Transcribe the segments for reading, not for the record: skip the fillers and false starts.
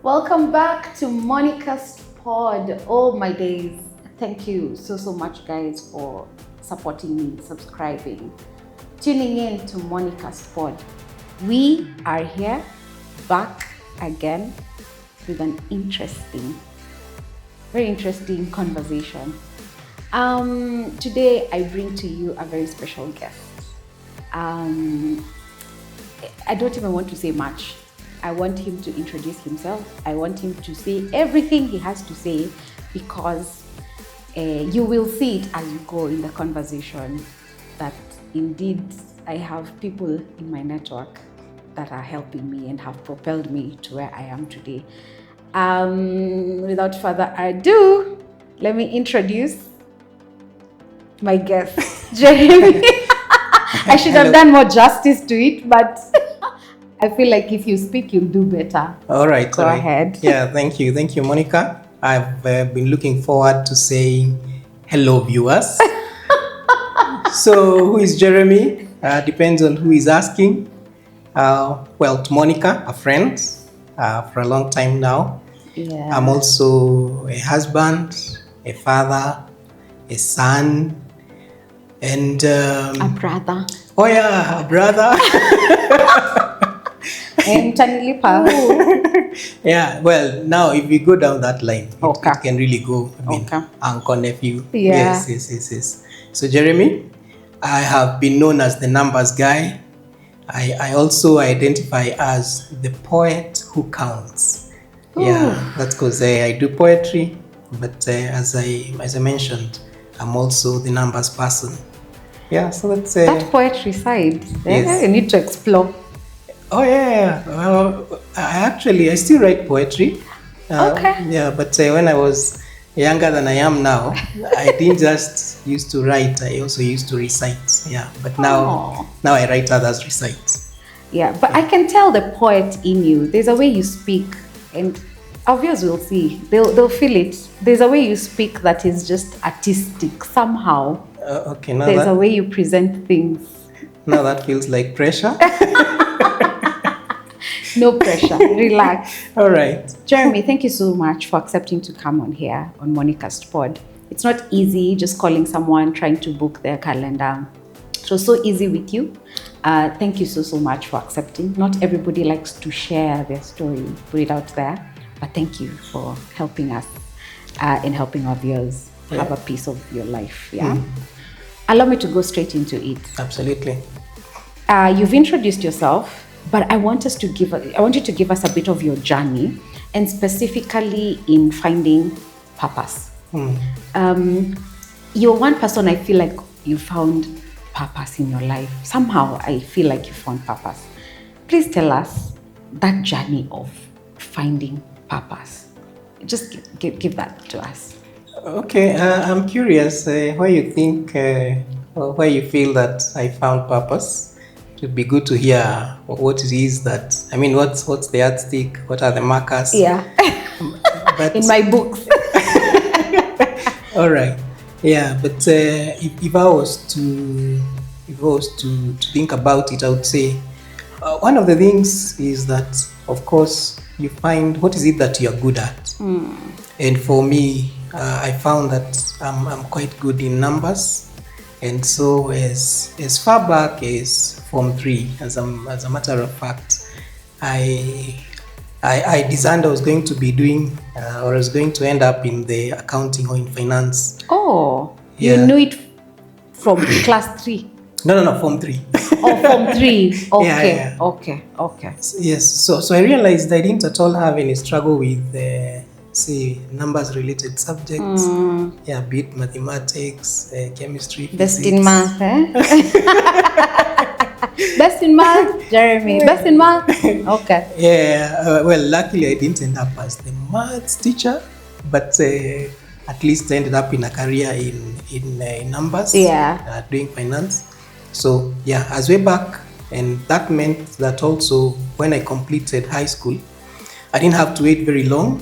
Welcome back to Monica's Pod. Oh my days. Thank you so much, guys, for supporting me, subscribing, tuning in to Monica's Pod. We are here back again with an very interesting conversation. Today I bring to you a very special guest. I don't even want to say much. I want him to introduce himself. I want him to say everything he has to say because you will see it as you go in the conversation that indeed I have people in my network that are helping me and have propelled me to where I am today. Without further ado, let me introduce my guest, Jeremy. I should have done more justice to it, but I feel like if you speak, you'll do better. All right. Go ahead. Yeah, thank you. Thank you, Monica. I've been looking forward to saying hello, viewers. So, who is Jeremy? Depends on who is asking. Well, to Monica, a friend for a long time now. Yeah. I'm also a husband, a father, a son, and A brother. oh yeah, a brother. Yeah, well, now if we go down that line, it can really go. Uncle, nephew. Yeah. Yes. So, Jeremy, I have been known as the numbers guy. I also identify as the poet who counts. Ooh. Yeah, that's because I do poetry, but as I mentioned, I'm also the numbers person. Yeah, so that's that poetry side. Yes. You need to explore. Oh yeah. Well, I still write poetry. Okay. Yeah, but when I was younger than I am now, I didn't just used to write. I also used to recite. Yeah, but now I write, others recite. Yeah, but I can tell the poet in you. There's a way you speak, and our viewers will see. They'll feel it. There's a way you speak that is just artistic somehow. Okay, now there's a way you present things. Now that feels like pressure. No pressure. Relax. All right. Jeremy, thank you so much for accepting to come on here on Monica's Pod. It's not easy just calling someone, trying to book their calendar. It was so easy with you. Thank you so much for accepting. Not everybody likes to share their story, put it out there. But thank you for helping us and helping our viewers have a piece of your life. Yeah. Allow me to go straight into it. Absolutely. You've introduced yourself, but I want you to give us a bit of your journey, and specifically in finding purpose. You're one person I feel like you found purpose in your life. Somehow I feel like you found purpose. Please tell us that journey of finding purpose. Just give that to us. Okay, I'm curious why you think or why you feel that I found purpose. It would be good to hear what it is that, I mean, what's the yardstick, what are the markers? Yeah, but in my books. All right. Yeah, but if I was to think about it, I would say one of the things is that, of course, you find what is it that you're good at. And for me, I found that I'm quite good in numbers. And so as far back as Form 3, as a matter of fact, I designed I was going to be doing or I was going to end up in the accounting or in finance. Oh, yeah. You knew it from class 3? No, Form 3. Oh, Form 3. Okay, yeah. Okay. Yes, so I realized I didn't at all have any struggle with say numbers related subjects. Yeah, be it mathematics, chemistry, best physics. in math, Best in math, Jeremy. Best in math. Okay. Yeah. Well, luckily I didn't end up as the maths teacher, but at least I ended up in a career in numbers. Yeah. Doing finance. So yeah, as way back, and that meant that also when I completed high school, I didn't have to wait very long.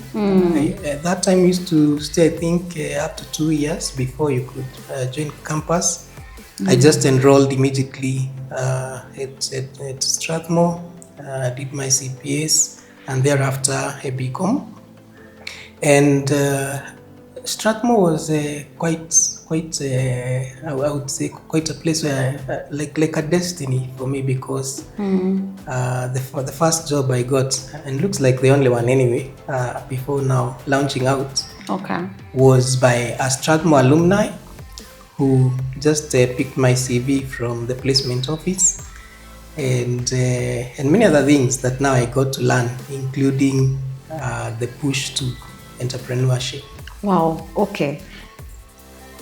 At that time, used to stay, I think, up to 2 years before you could join campus. I just enrolled immediately at Strathmore, did my CPS, and thereafter a BCom. And Strathmore was I would say quite a place where like a destiny for me, because the first job I got, and looks like the only one anyway, before now launching out, was by a Strathmore alumni who just picked my CV from the placement office, and many other things that now I got to learn, including the push to entrepreneurship. Wow, okay.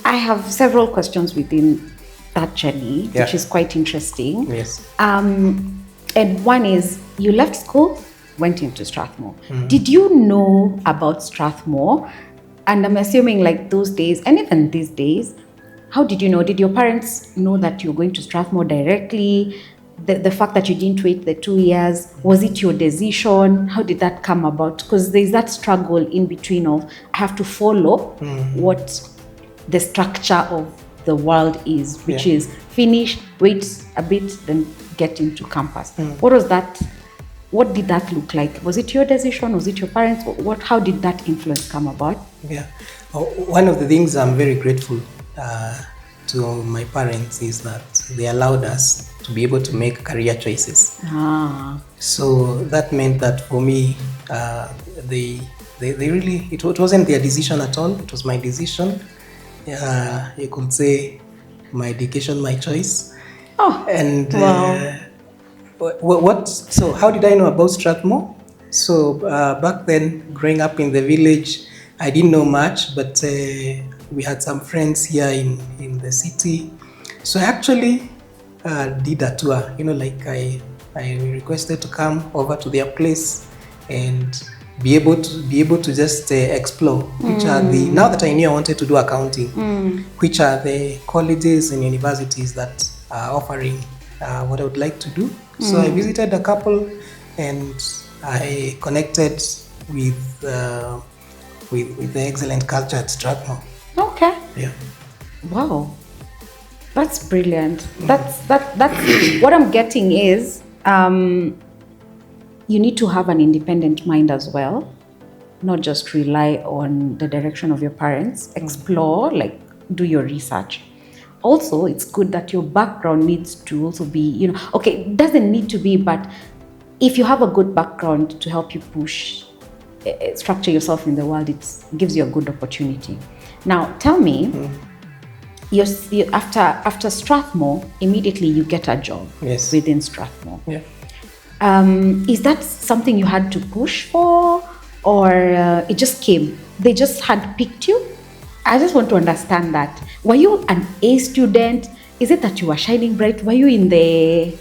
I have several questions within that journey, which is quite interesting. Yes. And one is, you left school, went into Strathmore. Did you know about Strathmore? And I'm assuming like those days, and even these days, how did you know? Did your parents know that you're going to Strathmore directly? The fact that you didn't wait the 2 years, was it your decision? How did that come about? Because there's that struggle in between of, I have to follow what the structure of the world is, which is finish, wait a bit, then get into campus. What was that? What did that look like? Was it your decision? Was it your parents? How did that influence come about? Yeah. One of the things I'm very grateful to my parents is that they allowed us to be able to make career choices. So that meant that for me, they really, it wasn't their decision at all. It was my decision. You could say my education, my choice. And so how did I know about Strathmore? So back then, growing up in the village, I didn't know much, but we had some friends here in the city. So I actually did a tour, like I requested to come over to their place and be able to just explore which are the, now that I knew I wanted to do accounting, which are the colleges and universities that are offering what I would like to do. So I visited a couple and I connected with the excellent culture at Strathmore. Okay. Yeah. Wow. That's brilliant. That's what I'm getting is you need to have an independent mind as well, not just rely on the direction of your parents. Explore, like do your research. Also, it's good that your background needs to also be, okay, it doesn't need to be, but if you have a good background to help you push, structure yourself in the world, it gives you a good opportunity. Now, tell me, after Strathmore, immediately you get a job within Strathmore. Yeah. Is that something you had to push for, or it just came? They just had picked you? I just want to understand that. Were you an A student? Is it that you were shining bright? Were you in the,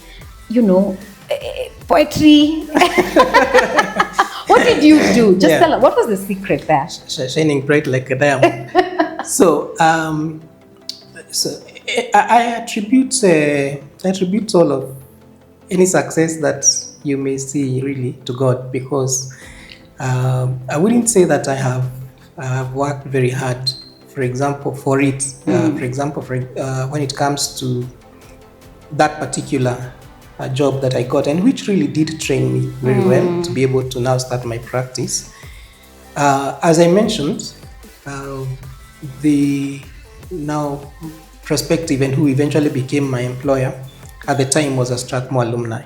poetry? What did you do? Just tell us, what was the secret there? Shining bright like a diamond. So I attribute all of any success that you may see really to God, because I wouldn't say that I have worked very hard, for example, for it. For example, when it comes to that particular job that I got, and which really did train me very well to be able to now start my practice. As I mentioned, the now prospective and who eventually became my employer at the time was a Strathmore alumni.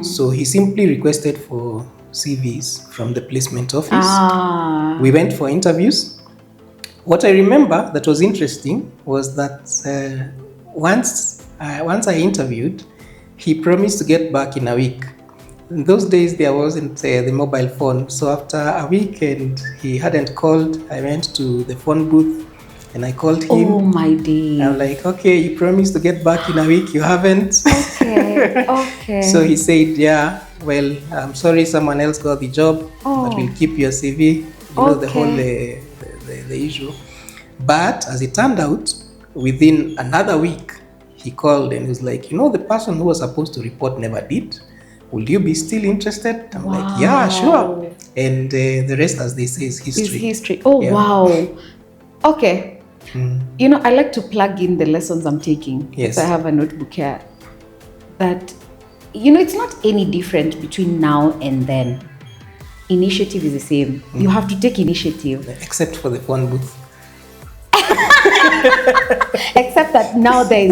So he simply requested for CVs from the placement office. We went for interviews. What I remember that was interesting was that once I interviewed, he promised to get back in a week. In those days, there wasn't the mobile phone. So after a week and he hadn't called, I went to the phone booth and I called him. Oh my day. I'm like, okay, you promised to get back in a week, you haven't. Okay. So he said, yeah, well, I'm sorry, someone else got the job, but we'll keep your CV. The whole the issue. But as it turned out, within another week, he called and was like, the person who was supposed to report never did. Will you be still interested? I'm like, yeah, sure. And the rest, as they say, is history. It's history. Oh, yeah. Wow. Okay. I like to plug in the lessons I'm taking. Yes. So I have a notebook here. That, it's not any different between now and then. initiative is the same. You have to take initiative. Except for the phone booth. Except that now the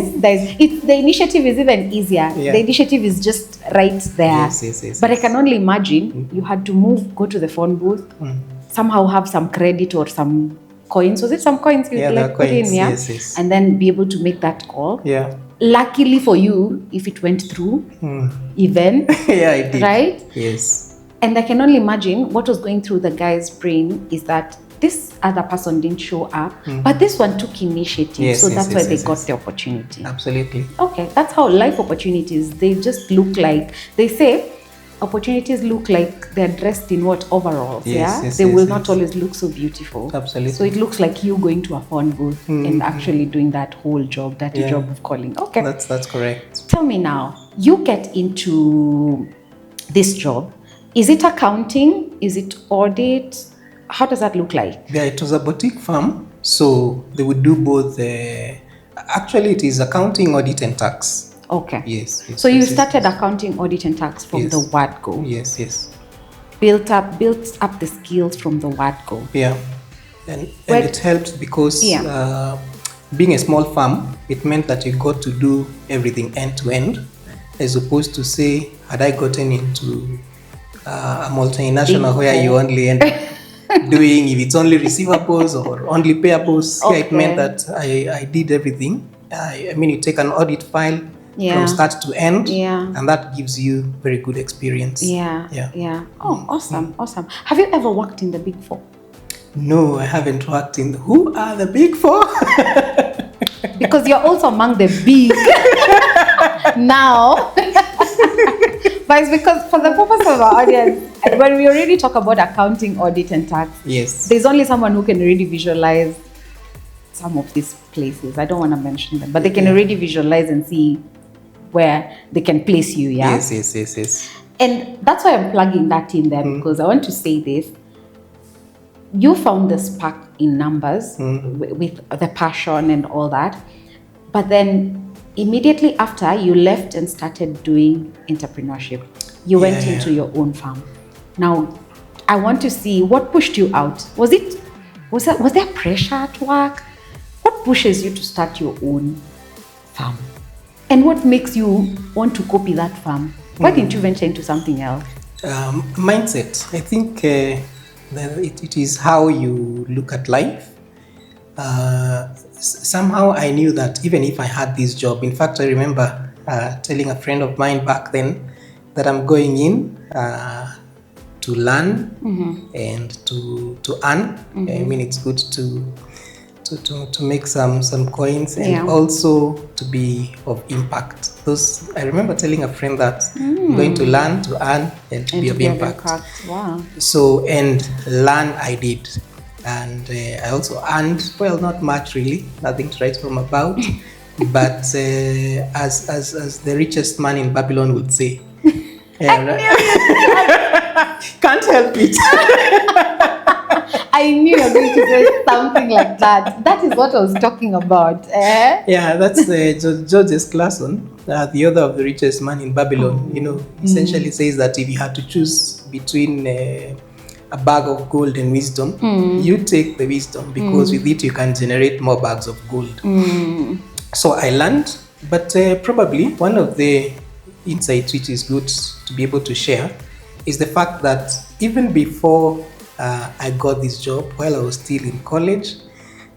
initiative is even easier. Yeah. The initiative is just right there. Yes. But I can only imagine you had to go to the phone booth, somehow have some credit or some coins. Was it some coins you Yeah, put in? Yeah. Yes. And then be able to make that call. Yeah. Luckily for you, if it went through, even. Yeah, it did. Right? Yes. And I can only imagine what was going through the guy's brain is that this other person didn't show up, but this one took initiative. Yes, so yes, that's yes, why they yes, got yes. the opportunity. Absolutely. Okay, that's how life opportunities, they just look like, they say opportunities look like they're dressed in what, overalls, Yes, they yes, will yes, not yes. always look so beautiful. Absolutely. So it looks like you going to a phone booth and actually doing that whole job, dirty Yeah. job of calling. Okay. That's correct. Tell me now, you get into this job. Is it accounting? Is it audit? How does that look like? Yeah, it was a boutique firm, so they would do both. Actually, it is accounting, audit, and tax. Okay. Yes. So you started accounting, audit, and tax from Yes. the word go. Yes. Built up the skills from the word go. Yeah, and Well, it helped because yeah. being a small firm, it meant that you got to do everything end to end, as opposed to, say, had I gotten into a multinational where you only end up doing, if it's only receivables or only payables. Okay. Yeah, it meant that I did everything. I mean, you take an audit file from start to end, and that gives you very good experience. Yeah. Oh, awesome. Have you ever worked in the Big Four? No, I haven't worked in. Who are the Big Four? Because you're also among the big now. But it's because, for the purpose of our audience, when we already talk about accounting, audit, and tax, Yes. there's only someone who can really visualize some of these places. I don't want to mention them, but they can already visualize and see where they can place you. Yeah. Yes. And that's why I'm plugging that in there, because I want to say this. You found the spark in numbers with the passion and all that. But then immediately after, you left and started doing entrepreneurship. You went into your own farm. Now, I want to see what pushed you out. Was there pressure at work? What pushes you to start your own farm? And what makes you want to copy that farm? Why didn't you venture into something else? Mindset. I think it is how you look at life. Somehow I knew that even if I had this job, in fact, I remember telling a friend of mine back then that I'm going in to learn and to earn. I mean, it's good to make some coins and also to be of impact. I remember telling a friend that I'm going to learn, to earn, and to be of impact. Wow. So, and learn I did. And I also earned, well, not much really, nothing to write home about, but as the richest man in Babylon would say. Can't help it. I knew you were going to say something like that. That is what I was talking about. Yeah, that's Georges Clason, the author of The Richest Man in Babylon. Essentially says that if you had to choose between a bag of gold and wisdom, you take the wisdom, because with it you can generate more bags of gold. So I learned, but probably one of the insights which is good to be able to share is the fact that even before I got this job, while I was still in college,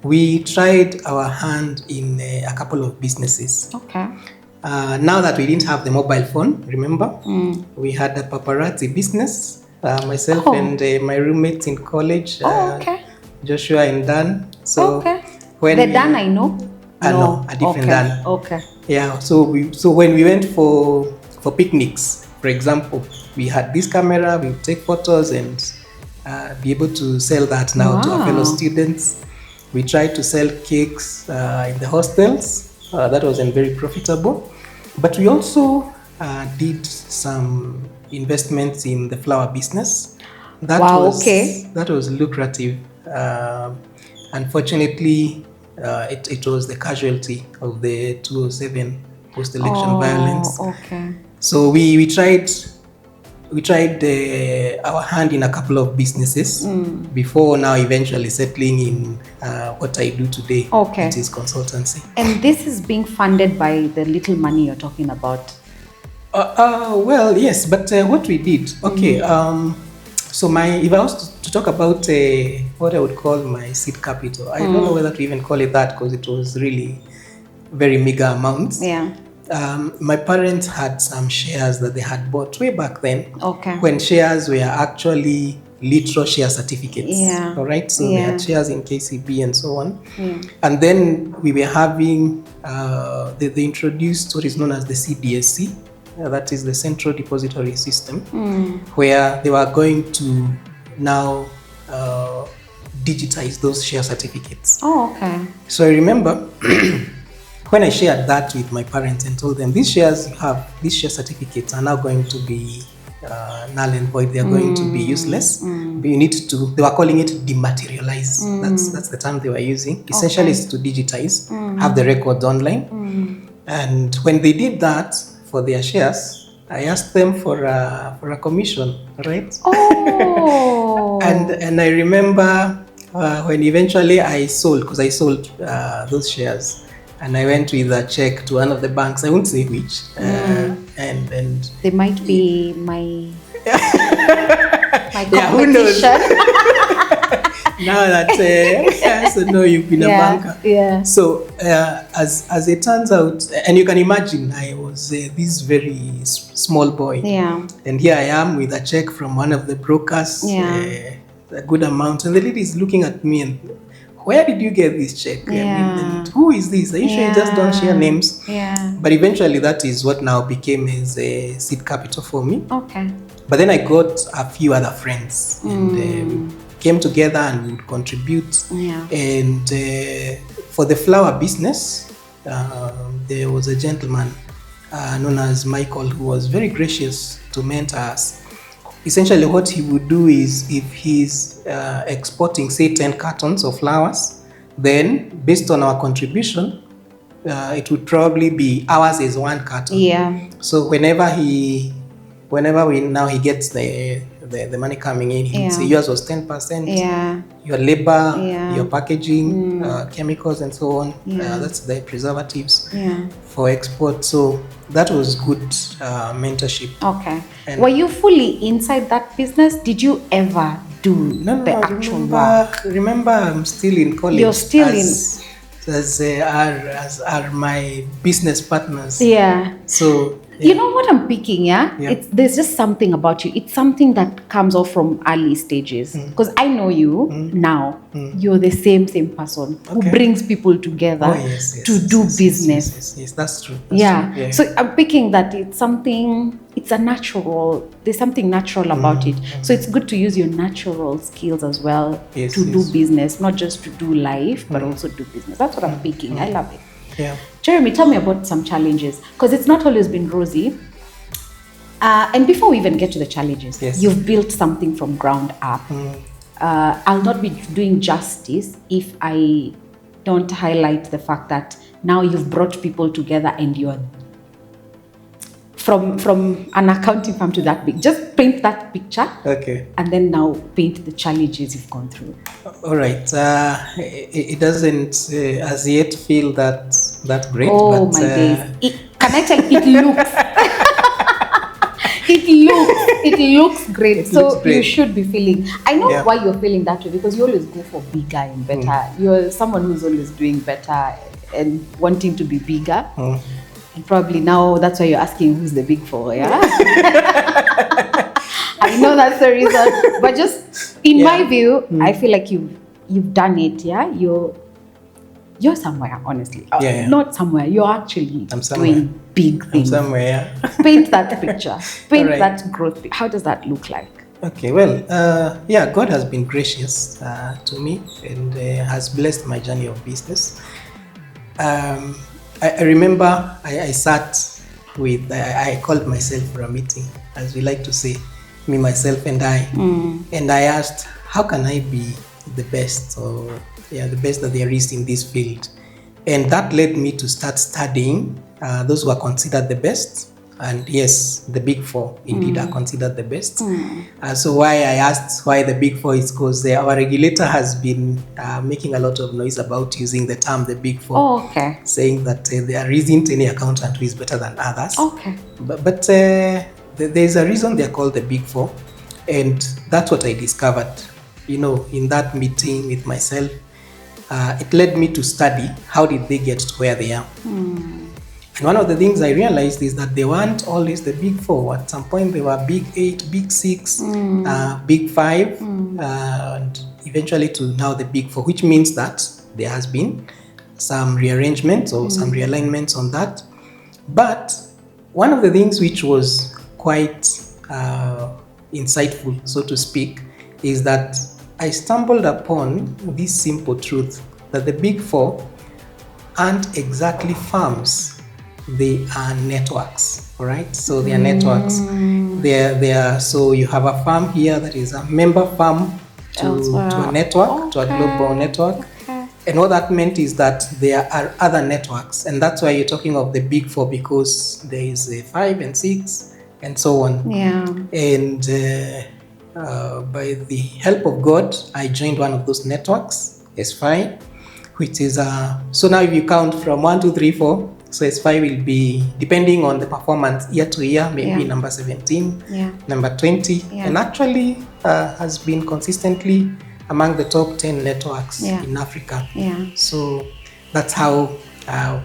we tried our hand in a couple of businesses. Okay. Now that we didn't have the mobile phone, remember, we had a paparazzi business. Myself and my roommates in college, Joshua and Dan. So when the Dan I know. No, a different Dan. Okay. Yeah. So when we went for picnics, for example, we had this camera. We would take photos and be able to sell that now to our fellow students. We tried to sell cakes in the hostels. That wasn't very profitable, but we also did some investments in the flower business. That was lucrative. Unfortunately, it was the casualty of the 2007 post-election violence. Okay. So we tried we tried our hand in a couple of businesses before now eventually settling in what I do today. Okay. It is consultancy. And this is being funded by the little money you're talking about. Well, yes, but what we did, okay. So if I was to talk about what I would call my seed capital, I don't know whether to even call it that because it was really very meager amounts. Yeah. My parents had some shares that they had bought way back then. Okay. When shares were actually literal share certificates. Yeah. All right. So they had shares in KCB and so on. Yeah. And then we were having they introduced what is known as the CDSC. That is the Central Depository System, where they were going to now digitize those share certificates. Oh, okay. So I remember when I shared that with my parents and told them these share certificates are now going to be null and void. They are going to be useless. But you need to. They were calling it dematerialize. That's the term they were using. Essentially, it's to digitize, have the records online. And when they did that for their shares, I asked them for a commission, right? Oh. and I remember when eventually I sold, because I sold those shares, and I went with a check to one of the banks. I won't say which, and they might be my yeah, who knows? Now that so no, you've been a banker. Yeah. So as it turns out, and you can imagine, I was this very small boy. Yeah. And here I am with a check from one of the brokers, a good amount, and the lady is looking at me and, where did you get this check? And who is this? Are you sure you just don't share names? Yeah. But eventually that is what now became his seed capital for me. Okay. But then I got a few other friends and came together and would contribute. Yeah. And for the flower business, there was a gentleman known as Michael who was very gracious to mentor us. Essentially what he would do is, if he's exporting say 10 cartons of flowers, then based on our contribution, it would probably be ours is 1 carton. Yeah. So whenever he gets the money coming in, he would say yours was 10%. Yeah. Your labor, your packaging, chemicals and so on. That's the preservatives for export. So that was good mentorship. Okay. And were you fully inside that business? Did you ever do the actual work? Remember, I'm still in college. You're still as are my business partners. Yeah. So you know what I'm picking, there's just something about you. It's something that comes off from early stages. Because I know you now. You're the same person who brings people together to do business. Yes, that's true. True. So I'm picking that it's a natural, there's something natural about it. So it's good to use your natural skills as well to do business, not just to do life, but also do business. That's what I'm picking. I love it. Yeah. Jeremy, tell me about some challenges, because it's not always been rosy. And before we even get to the challenges, you've built something from ground up. I'll not be doing justice if I don't highlight the fact that now you've brought people together and you're from an accounting firm to that big. Just paint that picture. Okay. And then now paint the challenges you've gone through. All right. It doesn't as yet feel that great. Oh, but, my days. Can I tell you, it looks... it looks great. You should be feeling... I know why you're feeling that way, because you always go for bigger and better. You're someone who's always doing better and wanting to be bigger. And probably now that's why you're asking who's the big four, yeah? I know that's the reason. But just in my view, I feel like you've done it, yeah? You're somewhere, honestly. Not somewhere. You're actually doing big things. I'm somewhere, Paint that picture. Paint that growth. How does that look like? Okay, well, God has been gracious to me and has blessed my journey of business. I remember I sat with, I called myself for a meeting, as we like to say, me, myself, and I. And I asked, how can I be the best, or the best that there is in this field? And that led me to start studying those who are considered the best And yes, the big four indeed are considered the best. So why I asked why the big four is because our regulator has been making a lot of noise about using the term the big four. Oh, okay. Saying that there isn't any accountant who is better than others. Okay. But there's a reason they're called the big four. And that's what I discovered, in that meeting with myself. It led me to study how did they get to where they are. And one of the things I realized is that they weren't always the big four. At some point, they were big 8, big 6, big 5, and eventually to now the big 4, which means that there has been some rearrangements or some realignments on that. But one of the things which was quite insightful, so to speak, is that I stumbled upon this simple truth that the big four aren't exactly firms. They are networks, all right? So they are networks. They are. So you have a firm here that is a member firm to a network, to a global network. Okay. And what that meant is that there are other networks, and that's why you're talking of the big four, because there is a 5 and 6 and so on. Yeah. And by the help of God, I joined one of those networks, S5, which is so now if you count from 1, 2, 3, 4. So S5 will be, depending on the performance year to year, maybe number 17, number 20, and actually has been consistently among the top 10 networks in Africa. Yeah. So that's how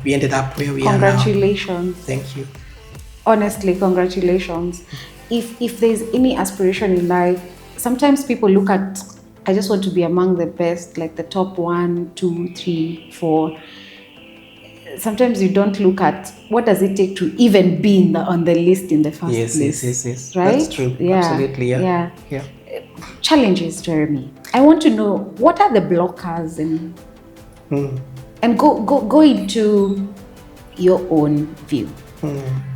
we ended up where we are now. Congratulations. Thank you. Honestly, congratulations. If there's any aspiration in life, sometimes people look at, I just want to be among the best, like the top 1, 2, 3, 4. Sometimes you don't look at what does it take to even be on the list in the first place. Yes. Right? That's true. Yeah. Absolutely. Yeah. Challenges, Jeremy. I want to know, what are the blockers and go into your own view.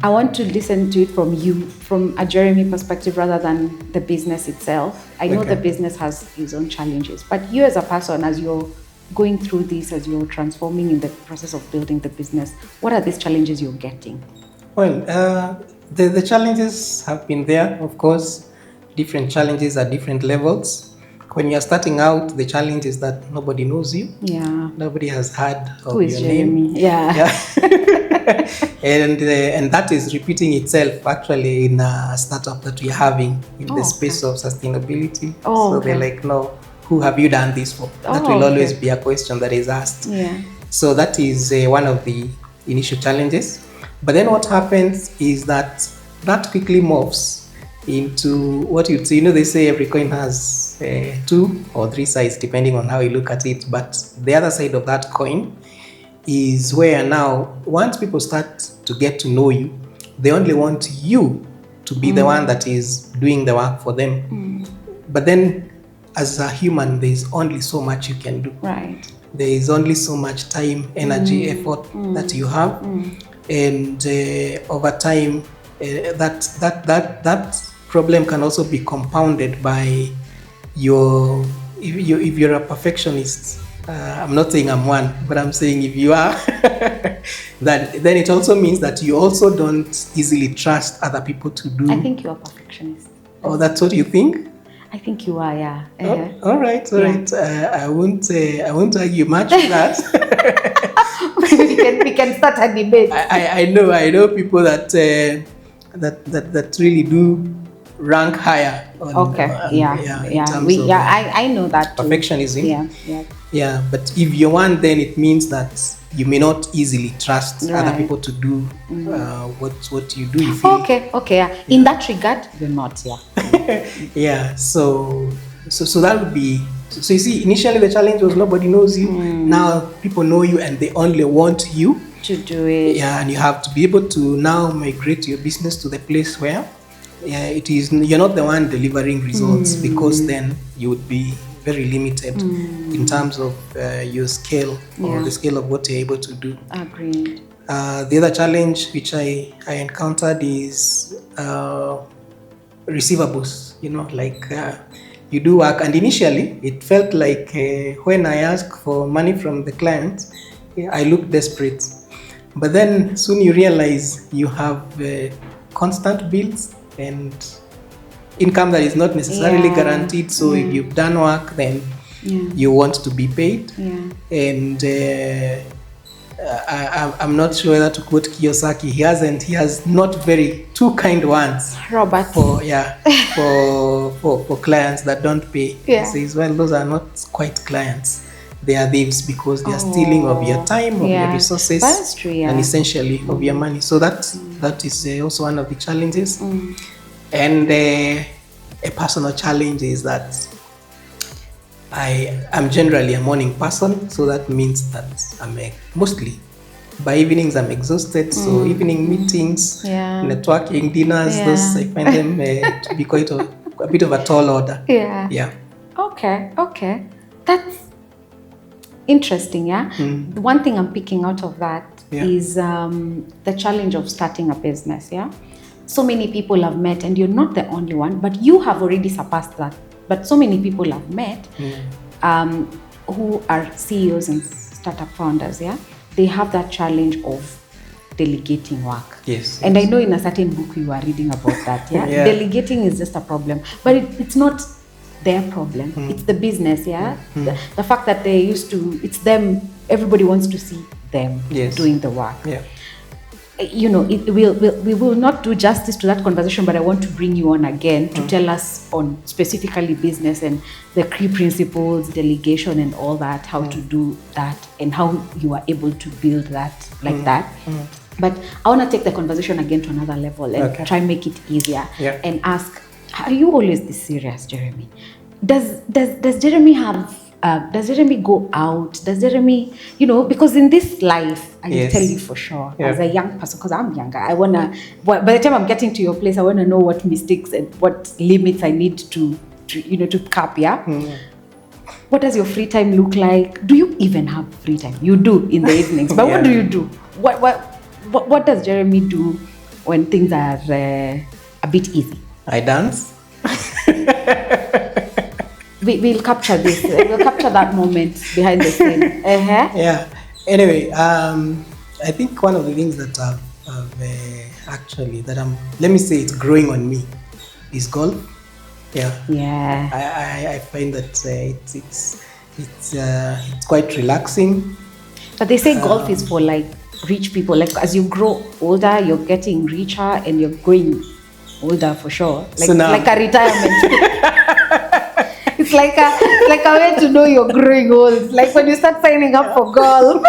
I want to listen to it from you, from a Jeremy perspective rather than the business itself. I know the business has its own challenges, but you as a person, as you're going through this, as you're transforming in the process of building the business, what are these challenges you're getting? Well, the challenges have been there, of course. Different challenges at different levels. When you're starting out, the challenge is that nobody knows you. Yeah. Nobody has heard of Who is your Jeremy? name. Yeah. And that is repeating itself actually in a startup that we're having in the space of sustainability. So they're like, no, who have you done this for? That will always be a question that is asked. Yeah. So that is one of the initial challenges. But then what happens is that quickly morphs into what you'd say. They say every coin has 2 or 3 sides depending on how you look at it. But the other side of that coin is where now, once people start to get to know you, they only want you to be the one that is doing the work for them. But then as a human, there's only so much you can do. Right. There is only so much time, energy, effort that you have. And over time, that problem can also be compounded by if you're a perfectionist. I'm not saying I'm one, but I'm saying if you are, then it also means that you also don't easily trust other people to do. I think you're a perfectionist. Oh, that's what you think? I think you are, yeah. All right. I won't argue much with that. we can start a debate. I know people that really do rank higher. I know that too. Perfectionism. Yeah, but if you're one, then it means that you may not easily trust other people to do what you do. You feel. Okay. In that regard, you're not. Yeah. So that would be. So you see, initially the challenge was nobody knows you. Now people know you and they only want you to do it. Yeah, and you have to be able to now migrate your business to the place where it is you're not the one delivering results, because then you would be very limited in terms of your scale or the scale of what you're able to do. Agreed. The other challenge which I encountered is receivables. You do work, and initially it felt like when I asked for money from the client, I looked desperate. But then soon you realize you have constant bills and income that is not necessarily guaranteed. So if you've done work, then you want to be paid. And I'm not sure whether to quote Kiyosaki. He has not very two kind words. Robert. For clients that don't pay. He says, well, those are not quite clients. They are thieves because they are stealing of your time, of your resources, that's true, and essentially of your money. So that is also one of the challenges. And a personal challenge is that I'm generally a morning person, so that means that mostly by evenings I'm exhausted. So evening meetings, networking, dinners, those I find them to be quite a bit of a tall order. Okay. That's interesting. The one thing I'm picking out of that is the challenge of starting a business. So many people have met, and you're not the only one, but you have already surpassed that. But so many people have met who are CEOs and startup founders. They have that challenge of delegating work. And I know in a certain book you are reading about that. Delegating is just a problem, but it's not their problem. It's the business. The fact that they used to, it's them. Everybody wants to see them doing the work. We will not do justice to that conversation, but I want to bring you on again to tell us on specifically business and the key principles, delegation and all that, how to do that and how you are able to build that like that. But I want to take the conversation again to another level and try and make it easier and ask, are you always this serious, Jeremy? Does Jeremy have does Jeremy go out? Does Jeremy, because in this life, I can tell you for sure, as a young person, because I'm younger, I want to, by the time I'm getting to your place, I want to know what mistakes and what limits I need to cap, What does your free time look like? Do you even have free time? You do in the evenings, but what do you do? What does Jeremy do when things are a bit easy? I dance. We'll capture this. We'll capture that moment behind the scene. Anyway, I think one of the things that let me say it's growing on me is golf. I find that it's quite relaxing. But they say golf is for like rich people. Like as you grow older, you're getting richer and you're growing older for sure. Like a retirement. It's like a way to know you're growing old. Like when you start signing up for golf.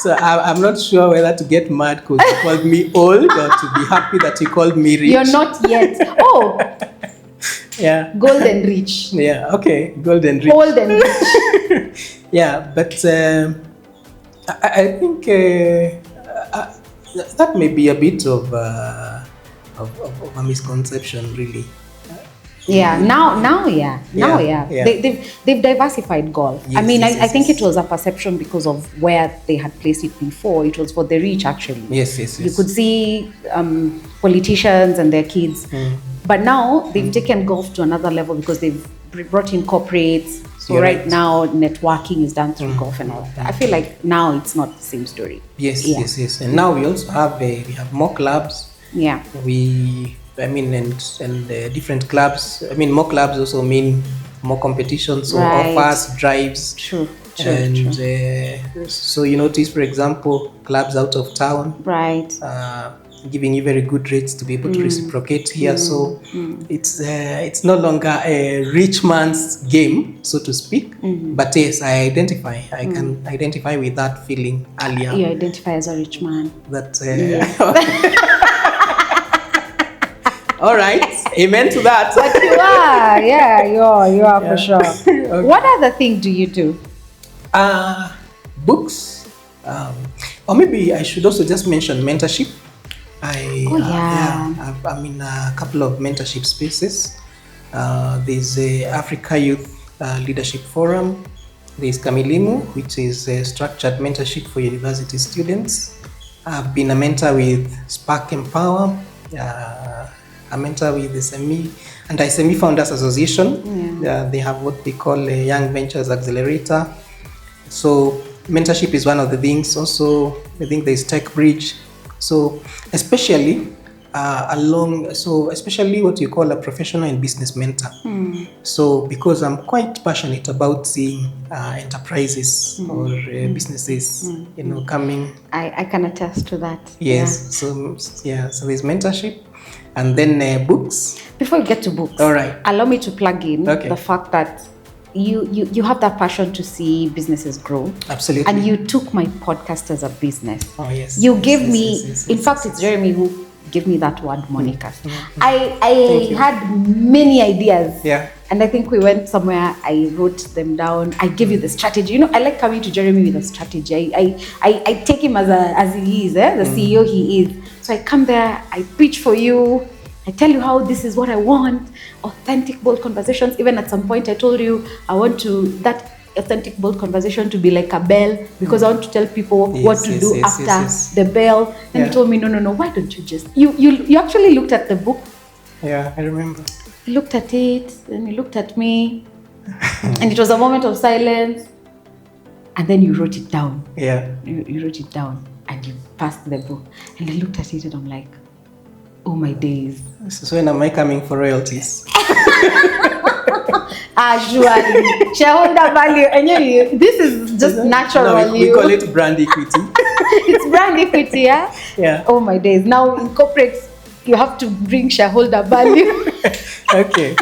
So I'm not sure whether to get mad because you called me old or to be happy that you called me rich. You're not yet. Oh. Golden rich. Okay. Golden rich. Old and rich. But I think that may be a bit of a misconception, really. Now. They've diversified golf. I think it was a perception because of where they had placed it before. It was for the rich, actually. Yes. You could see politicians and their kids. But now they've taken golf to another level because they've brought in corporates. So right now, networking is done through golf and all that. I feel like now it's not the same story. Yes. And now we also have more clubs. And different clubs. More clubs also mean more competition, so offers, drives. True. So you notice, for example, clubs out of town, giving you very good rates to be able to reciprocate here. So it's no longer a rich man's game, so to speak. But yes, I can identify with that feeling earlier. You identify as a rich man. All right, amen to that. But you are for sure. Okay. What other thing do you do? Books, or maybe I should also just mention mentorship. I'm in a couple of mentorship spaces. There's a Africa Youth Leadership Forum. There's Kamilimu, which is a structured mentorship for university students. I've been a mentor with Spark Empower. A mentor with the SME and the SME Founders Association. They have what they call a Young Ventures Accelerator. So mentorship is one of the things. Also, I think there's Tech Bridge. So especially along, so especially what you call a professional and business mentor. So because I'm quite passionate about seeing enterprises or businesses, coming. I can attest to that. Yes. So there's mentorship, and then books. Before you get to books, all right, allow me to plug in the fact that you have that passion to see businesses grow. Absolutely. And you took my podcast as a business. Oh yes. You gave me, in fact, it's Jeremy who gave me that word, Monicast. I had many ideas. Yeah. And I think we went somewhere, I wrote them down. I gave you the strategy. I like coming to Jeremy with a strategy. I take him as he is, the CEO he is. So I come there, I pitch for you. I tell you how this is what I want. Authentic, bold conversations. Even at some point I told you I want that authentic, bold conversation to be like a bell, because I want to tell people what to do after the bell. And you told me, no, why don't you just... You actually looked at the book. Yeah, I remember. You looked at it, and you looked at me. And it was a moment of silence. And then you wrote it down. Yeah. You wrote it down and you passed the book. And I looked at it and I'm like, oh my days. So when am I coming for royalties? Surely. Shareholder value. And this is just natural value. We call it brand equity. It's brand equity, yeah? Yeah. Oh my days. Now in corporates, you have to bring shareholder value. Okay.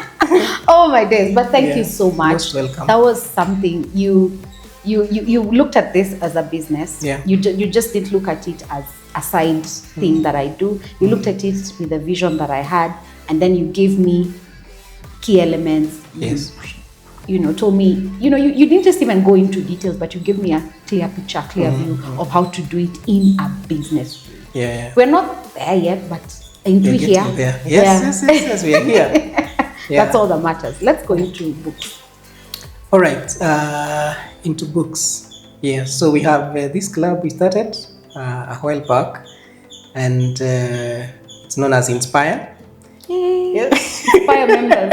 Oh my days. But thank you so much. Most welcome. That was something you looked at this as a business. Yeah. You just didn't look at it as a side thing that I do. You looked at it with a vision that I had, and then you gave me key elements. Yes. You told me, you didn't just even go into details, but you gave me a clear picture, clear view of how to do it in a business. Yeah. We're not there yet, but ain't we here? There. Yes, we are here. Yeah. That's all that matters. Let's go into books. All right, into books. Yeah, so we have this club we started a while back, and it's known as Inspire. Yay. Yeah. Inspire members.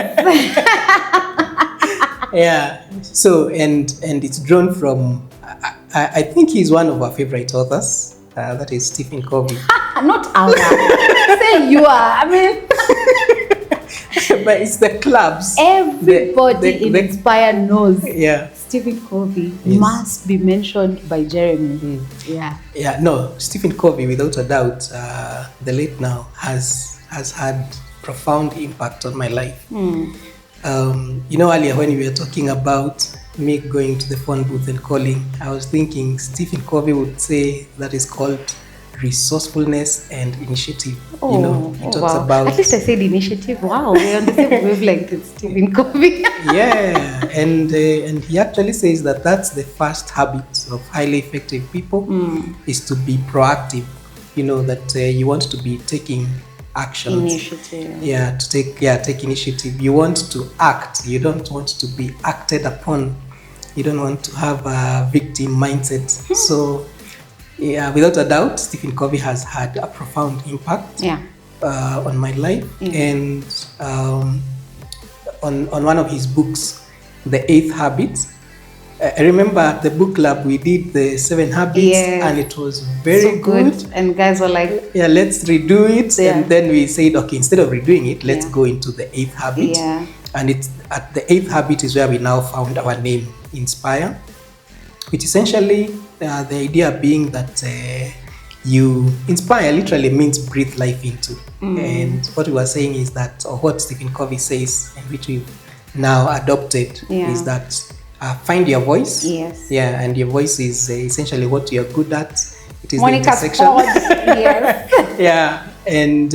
Yeah. So and it's drawn from I think he's one of our favorite authors. That is Stephen Covey. Not our. Say you are. I mean. But it's the clubs. Everybody in Inspire knows. Yeah. Stephen Covey must be mentioned by Jeremy. Yeah. Yeah. No, Stephen Covey, without a doubt, the late now has had profound impact on my life. Earlier when we were talking about me going to the phone booth and calling, I was thinking Stephen Covey would say that is called resourcefulness and initiative. He talks about. At least I said initiative. Wow, we're on the same wavelength with Stephen Covey. Yeah, and he actually says that that's the first habit of highly effective people is to be proactive. That you want to be taking actions. Initiative. Yeah, take initiative. You want to act. You don't want to be acted upon. You don't want to have a victim mindset. So. Yeah, without a doubt, Stephen Covey has had a profound impact on my life. And on one of his books, The 8th Habit, I remember at the book club we did the 7 habits, and it was very good. And guys were like, yeah, let's redo it. And then we said, okay, instead of redoing it, let's go into the 8th habit. Yeah. And it's at the 8th habit is where we now found our name, Inspire, which essentially the idea being that you inspire literally means breathe life into. And what we were saying is that, or what Stephen Covey says, and which we've now adopted, is that find your voice. Yes. Yeah, and your voice is essentially what you're good at. It is Monica's the intersection. Yes. Yeah, and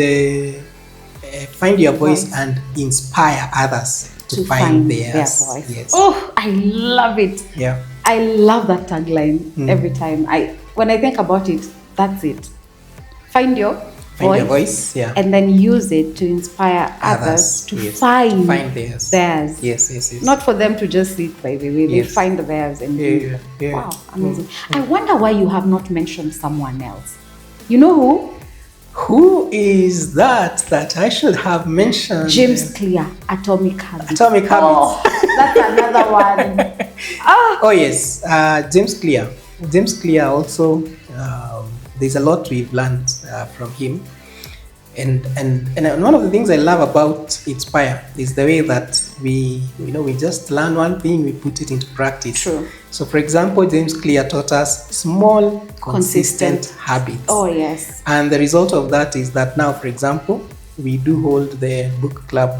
find your voice and inspire others to find their voice. Yes. Oh, I love it. Yeah. I love that tagline every time. When I think about it, that's it. Find your voice, and then use it to inspire others to find theirs. Yes. Not for them to just sit, by the way. They find theirs and do. Wow, amazing. I wonder why you have not mentioned someone else. You know who? Who is that I should have mentioned? James Clear, Atomic Habits. Atomic Habits. Oh, that's another one. Oh yes, James Clear. James Clear also, there's a lot we've learned from him. And one of the things I love about Inspire is the way that we just learn one thing, we put it into practice. True. So for example, James Clear taught us small, consistent habits. Oh, yes. And the result of that is that now, for example, we do hold the book club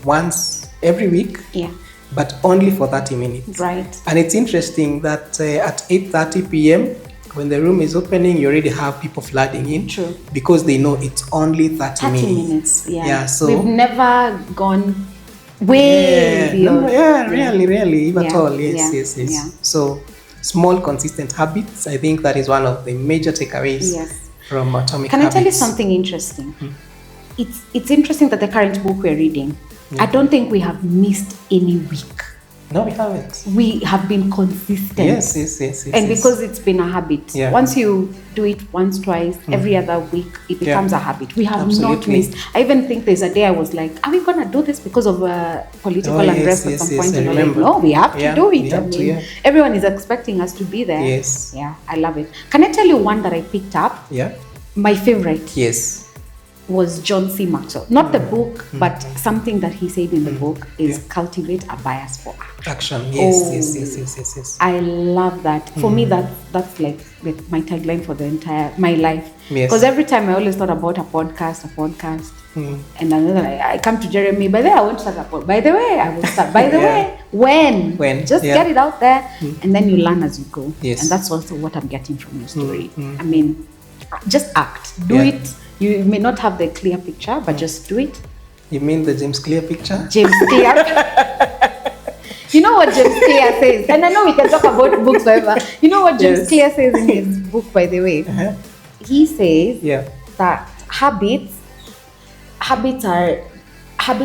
once every week. Yeah. But only for 30 minutes. Right. And it's interesting that at 8:30 p.m., when the room is opening, you already have people flooding in. True. Because they know it's only 30 minutes. 30 minutes, yeah. Yeah, so we've never gone way beyond. Really, if at all. Yes. Yeah. So, small, consistent habits, I think that is one of the major takeaways from Atomic Can Habits. I tell you something interesting? It's interesting that the current book we're reading, I don't think we have missed any week. No, we haven't. We have been consistent. Yes. And because it's been a habit, once you do it once, twice, every other week, it becomes a habit. We have not missed. I even think there's a day I was like, are we going to do this because of political unrest at some point? I and remember. Like, no, we have to do it. Everyone is expecting us to be there. Yes. Yeah, I love it. Can I tell you one that I picked up? Yeah. My favorite. Yes. Was John C. Maxwell. Not the book, but something that he said in the book is cultivate a bias for action. Yes. I love that. For me, that's like my tagline for my life. Because every time I always thought about a podcast, and another, I come to Jeremy, by the way, I won't start a podcast. By the way, I will start. By the way, when? Just get it out there, and then you learn as you go. Yes. And that's also what I'm getting from your story. I mean, just act. Do it. You may not have the clear picture, but just do it. You mean the James Clear picture? James Clear. You know what James Clear says? And I know we can talk about books forever. You know what James Clear says in his book, by the way? He says that habits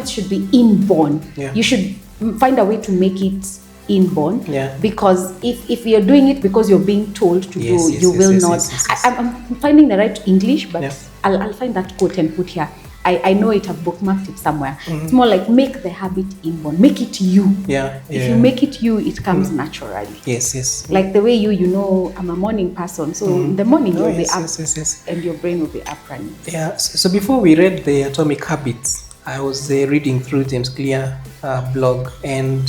should be inborn. You should find a way to make it inborn, because if you're doing it because you're being told to do, you will not. I'm finding the right English, but I'll find that quote and put here. I know it, I've bookmarked it somewhere. It's more like make the habit inborn, make it you. If you make it you, it comes naturally. Yes. Like the way I'm a morning person, so in the morning you'll be up and your brain will be up running. So before we read the Atomic Habits, I was reading through James Clear blog, and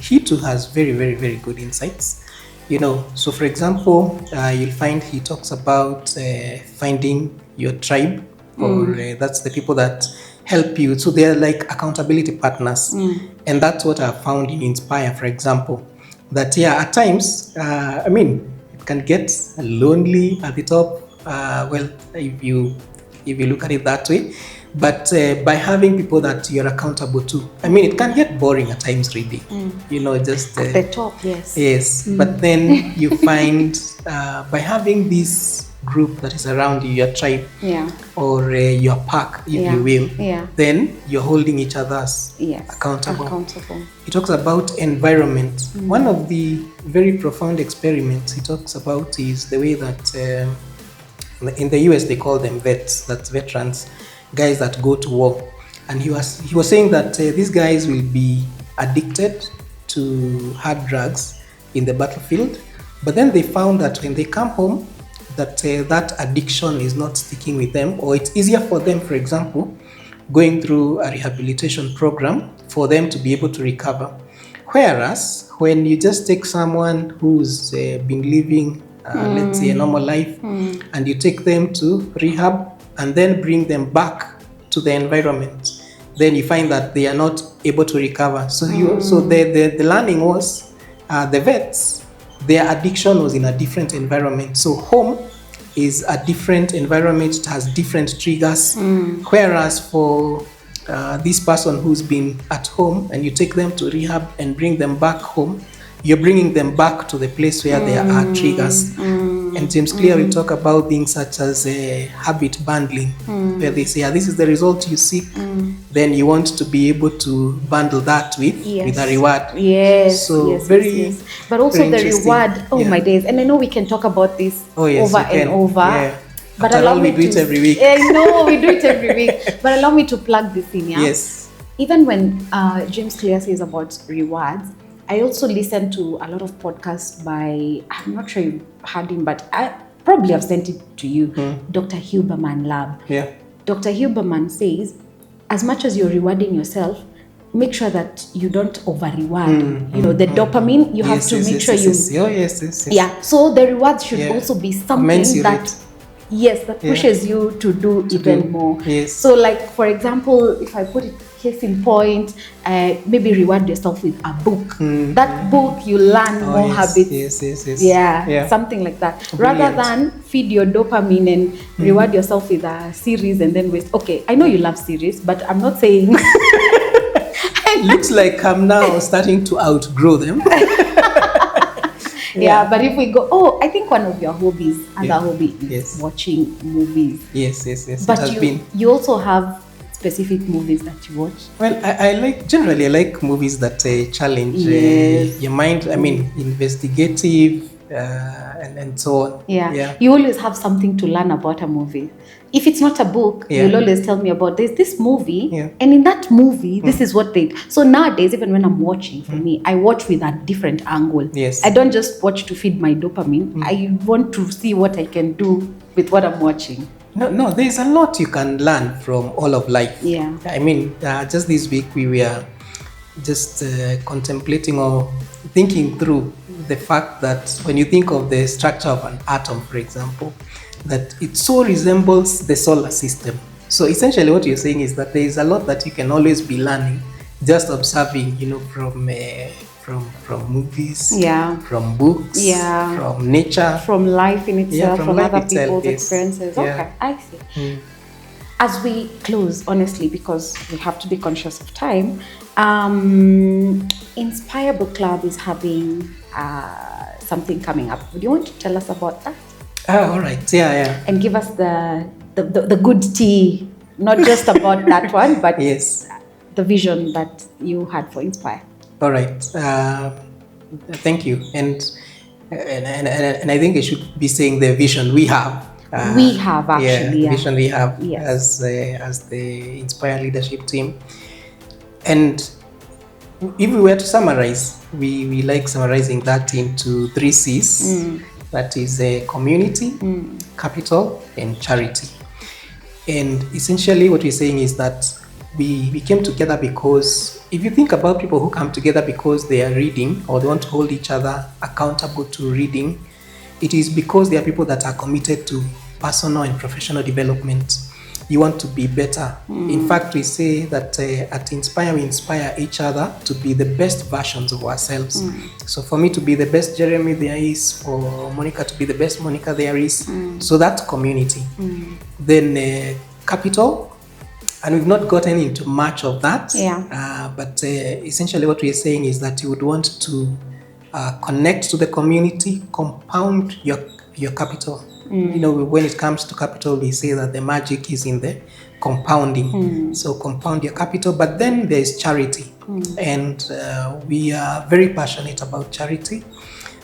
he too has very, very, very good insights. So for example, you'll find he talks about finding your tribe, or that's the people that help you. So they're like accountability partners. And that's what I found in Inspire, for example. That at times, it can get lonely at the top. If you look at it that way. But by having people that you're accountable to, it can get boring at times, really. Just at the top, yes. Yes, but then you find by having this group that is around you, your tribe, or your pack, if you will, then you're holding each other accountable. He talks about environment. One of the very profound experiments he talks about is the way that in the US they call them vets, that's veterans, guys that go to war. And he was saying that these guys will be addicted to hard drugs in the battlefield, but then they found that when they come home, that addiction is not sticking with them, or it's easier for them, for example, going through a rehabilitation program for them to be able to recover. Whereas when you just take someone who's been living let's say a normal life, and you take them to rehab and then bring them back to the environment, then you find that they are not able to recover. So the learning was the vets, their addiction was in a different environment. So home is a different environment, it has different triggers. Whereas for this person who's been at home and you take them to rehab and bring them back home, you're bringing them back to the place where there are triggers. And James Clear will talk about things such as habit bundling, where they say, this is the result you seek, then you want to be able to bundle that with a reward. But also the reward, my days. And I know we can talk about this over and over. Yeah. But allow me to do it every week. I know we do it every week. But allow me to plug this in. Yes. Even when James Clear says about rewards, I also listen to a lot of podcasts by, I'm not sure you've heard him, but I probably have sent it to you, Dr. Huberman Lab. Yeah. Dr. Huberman says, as much as you're rewarding yourself, make sure that you don't over reward. The dopamine, you have to make sure you. Oh, yes. Yeah. So the rewards should also be something Commensurate. that pushes you to do even more. Yes. So, like, for example, if I put it case in point, maybe reward yourself with a book. That book, you learn more habits. Yes. Yeah, something like that. Brilliant. Rather than feed your dopamine and reward yourself with a series and then waste. Okay, I know you love series, but I'm not saying. Looks like I'm now starting to outgrow them. Yeah, but if we go, I think one of your hobbies, other hobby is watching movies. Yes. But it has been. You also have specific movies that you watch? Well, I like movies that challenge your mind. I mean, investigative and so on. Yeah. You always have something to learn about a movie. If it's not a book, you'll always tell me about there's this movie, and in that movie, this is what they. So nowadays, even when I'm watching, for me, I watch with a different angle. Yes. I don't just watch to feed my dopamine. I want to see what I can do with what I'm watching. No, there's a lot you can learn from all of life. Yeah. I mean, just this week we were just contemplating or thinking through the fact that when you think of the structure of an atom, for example, that it so resembles the solar system. So essentially what you're saying is that there is a lot that you can always be learning, just observing, from movies, from books, from nature, from life in itself, from other people's yes. experiences. Okay, I see. As we close, honestly, because we have to be conscious of time, Inspire Book Club is having something coming up. Would you want to tell us about that? All right. Yeah. And give us the good tea, not just about that one, but yes, the vision that you had for Inspire. All right. Thank you. And I think I should be saying the vision we have. We have actually. The vision we have yes. as the Inspire leadership team. And if we were to summarize, we like summarizing that into 3 C's. That is community, capital, and charity. And essentially what we're saying is that we came together because if you think about people who come together because they are reading or they want to hold each other accountable to reading, it is because they are people that are committed to personal and professional development. You want to be better. In fact, we say that at Inspire, we inspire each other to be the best versions of ourselves. So for me to be the best Jeremy there is, for Monica to be the best Monica there is. So that's community. Then capital, and we've not gotten into much of that. But essentially what we're saying is that you would want to connect to the community, compound your capital. When it comes to capital, we say that the magic is in the compounding. So compound your capital, but then there's charity. And we are very passionate about charity,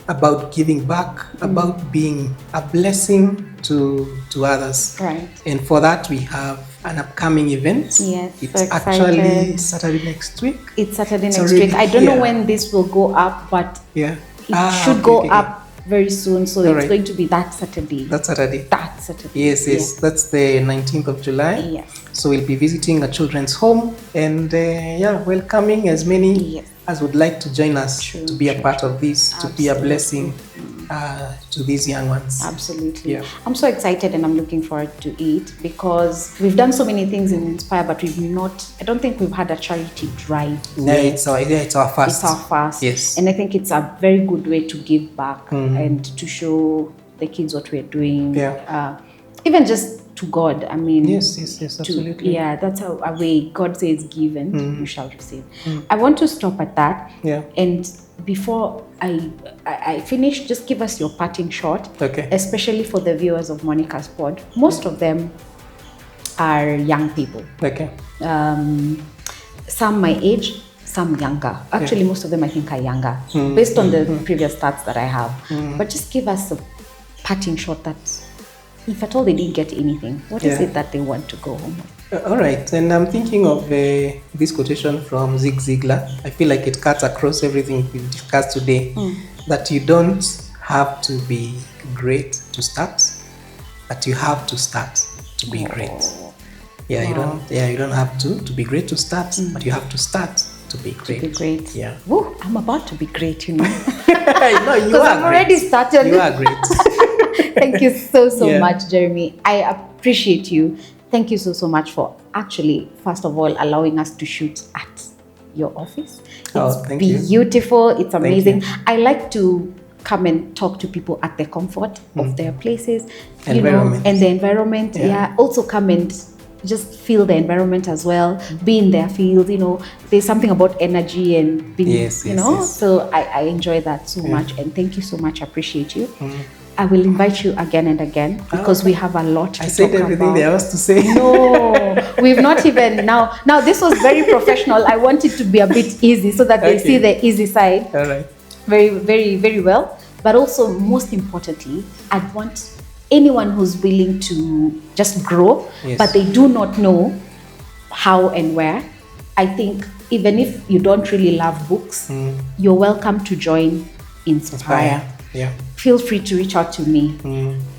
about giving back, about being a blessing to others. Right. And for that, we have an upcoming event. Yes, it's so actually Saturday next week. It's Saturday next week. I don't know when this will go up, but it should go up very soon. So it's going to be that Saturday. That Saturday. Yes. That's the 19th of July. Yes. So we'll be visiting a children's home and welcoming as many as would like to join us to be a part of this, to be a blessing to these young ones. Absolutely. I'm so excited and I'm looking forward to it because we've done so many things in Inspire, but I don't think we've had a charity drive. No, it's our first. It's our first. Yes. And I think it's a very good way to give back and to show the kids what we're doing. Even just to God. I mean, yes, absolutely. That's a way God says, "Give and you shall receive." I want to stop at that. And before I finish, just give us your parting shot. Okay. Especially for the viewers of Monica's Pod. Most of them are young people. Okay. Some my age, some younger. Actually, most of them I think are younger, based on the previous stats that I have. But just give us a parting shot that, if at all they didn't get anything, what is it that they want to go home with? All right, and I'm thinking of this quotation from Zig Ziglar. I feel like it cuts across everything we've discussed today, that you don't have to be great to start, but you have to start to be great. Yeah, Wow. you don't have to be great to start, but you have to start to be great. To be great. Yeah. Woo, I'm about to be great, you know. No, you Because are I've already great. started. You are great. Thank you so Yeah. much, Jeremy. I appreciate you. Thank you so much for actually, first of all, allowing us to shoot at your office. It's Thank you. beautiful. It's amazing. you. I like to come and talk to people at the comfort of their places, you know, Environment. and the environment. Yeah. Also come and just feel the environment as well, be in their field, you know. There's something about energy and being, Yes, you yes, know. yes. So I enjoy that so much, and thank you so much. I appreciate you. I will invite you again and again because we have a lot to I said talk everything about. there was to say. No, we've not even now. Now this was very professional. I want it to be a bit easy so that they Okay. see the easy side All right. very, very, very well. But also, most importantly, I want anyone who's willing to just grow, Yes. but they do not know how and where. I think even if you don't really love books, you're welcome to join Inspire. Yeah. Feel free to reach out to me.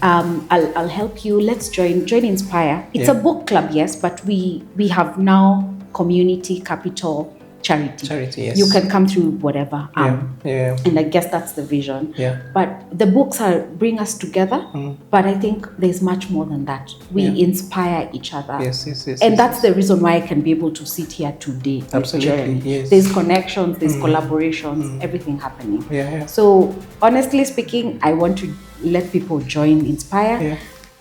I'll help you. Let's join Inspire. It's a book club, yes, but we have now community capital charity. Charity, yes. You can come through whatever. Yeah. And I guess that's the vision. Yeah. But the books bring us together. But I think there's much more than that. We inspire each other. Yes. And that's the reason why I can be able to sit here today. with Absolutely, Jeremy. yes. There's connections, there's collaborations, everything happening. Yeah. So honestly speaking, I want to let people join Inspire. Yeah.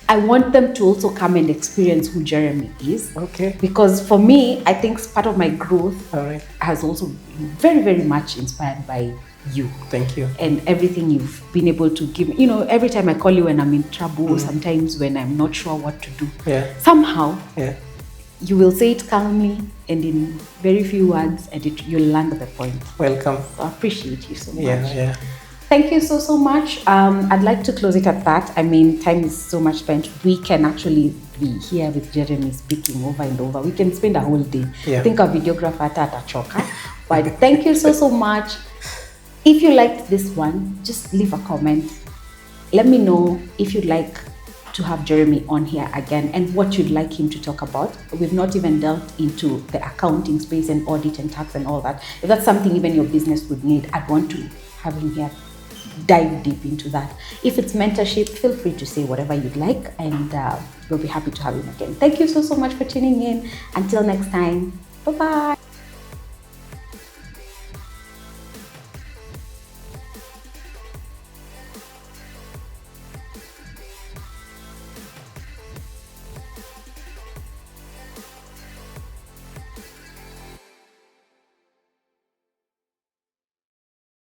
I want them to also come and experience who Jeremy is. Okay. Because for me, I think part of my growth All right. has also been very, very much inspired by you Thank you. and everything you've been able to give me. You know, every time I call you when I'm in trouble, sometimes when I'm not sure what to do, Yeah. somehow Yeah. you will say it calmly and in very few words, and you'll land the point. Welcome. So I appreciate you so much. Yeah. Thank you so much. I'd like to close it at that. I mean, time is so much spent. We can actually be here with Jeremy speaking over and over. We can spend a whole day. Yeah. I think our videographer atachoka. But thank you so much. If you liked this one, just leave a comment. Let me know if you'd like to have Jeremy on here again and what you'd like him to talk about. We've not even delved into the accounting space and audit and tax and all that. If that's something even your business would need, I'd want to have him here dive deep into that. If it's mentorship, feel free to say whatever you'd like, and we'll be happy to have him again. Thank you so much for tuning in. Until next time, bye-bye.